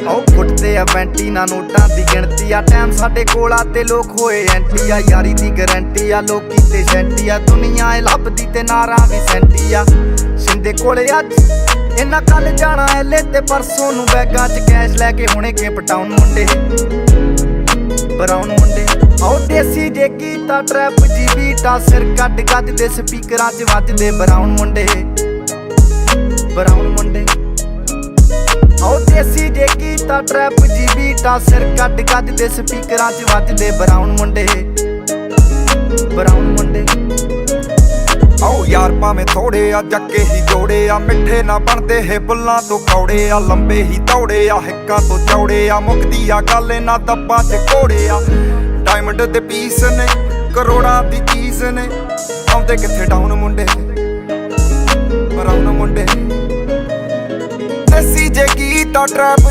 ਉਹ ਕੁੱਟਦੇ ਆ ਵੈਂਟੀ ਨਾ ਨੋਟਾਂ ਦੀ ਗਿਣਤੀ ਆ ਟਾਈਮ ਸਾਡੇ ਕੋਲ ਆ ਤੇ ਲੋਕ ਹੋਏ ਐਂਟੀ ਆ ਯਾਰੀ ਦੀ ਗਰੰਟੀ ਆ ਲੋਕੀ ਤੇ ਸੈਂਟੀ ਆ ਦੁਨੀਆ ਏ ਲੱਭਦੀ ਤੇ ਨਾਰਾਂ ਵੀ ਸੈਂਟੀ ਆ ਸਿੰਦੇ ਕੋਲੇ ਅੱਜ ਇਹਨਾਂ ਕੱਲ ਜਾਣਾ ਐਲੇ ਤੇ ਪਰਸੋਂ ਨੂੰ ਬੈਗਾਂ 'ਚ ਕੈਸ਼ ਲੈ ਕੇ ਹੁਣੇ ਕੇਪ ਟਾਊਨ ਮੁੰਡੇ ਬਰਾਉਨ ਮੁੰਡੇ ਆਉ ਦੇਸੀ ਜੇ ਕੀਤਾ ਟਰੈਪ ਜੀ ਬੀਟਾ ਸਿਰ ਕੱਢ ਗੱਜ ਦੇ ਸਪੀਕਰਾਂ 'ਚ ਵੱਜਦੇ ਬਰਾਉਨ ਮੁੰਡੇ ਬਰਾਉਨ ਮੁੰਡੇ ਆਉ ਦੇਸੀ ਜੇ ਕੀਤਾ ਟਰੈਪ ਜੀ ਬੀਟਾ ਸਿਰ ਕੱਢ ਗੱਜ ਦੇ ਸਪੀਕਰਾਂ 'ਚ ਵੱਜਦੇ ਬਰਾਉਨ ਮੁੰਡੇ ਬਰਾਉਨ ਮੁੰਡੇ ਆਓ ਯਾਰ ਭਾਵੇਂ ਥੋੜੇ ਆ ਜੱਕੇ ਹੀ ਜੋੜੇ ਆ ਮਿੱਠੇ ਨਾ ਬਣਦੇ ਇਹ ਬੁੱਲਾਂ ਤੋਂ ਕੌੜੇ ਆ ਲੰਬੇ ਹੀ ਦੌੜੇ ਆ ਹਿੱਕਾਂ ਤੋਂ ਚੌੜੇ ਆ ਮੁੱਕਦੀ ਆ ਗੱਲ ਇਹਨਾਂ ਦੱਬਾਂ 'ਚ ਘੋੜੇ ਆ ਡਾਇਮੰਡ ਦੇ ਪੀਸ ਨੇ ਕਰੋੜਾਂ ਦੀ ਚੀਜ਼ ਨੇ ਆਉਂਦੇ ਕਿੱਥੇ ਡਾਊਨ ਮੁੰਡੇ ਬਰਾਉਨ ਮੁੰਡੇ ਦੇਸੀ ਜੇ ਗੀਤਾ ਟਰੈਪ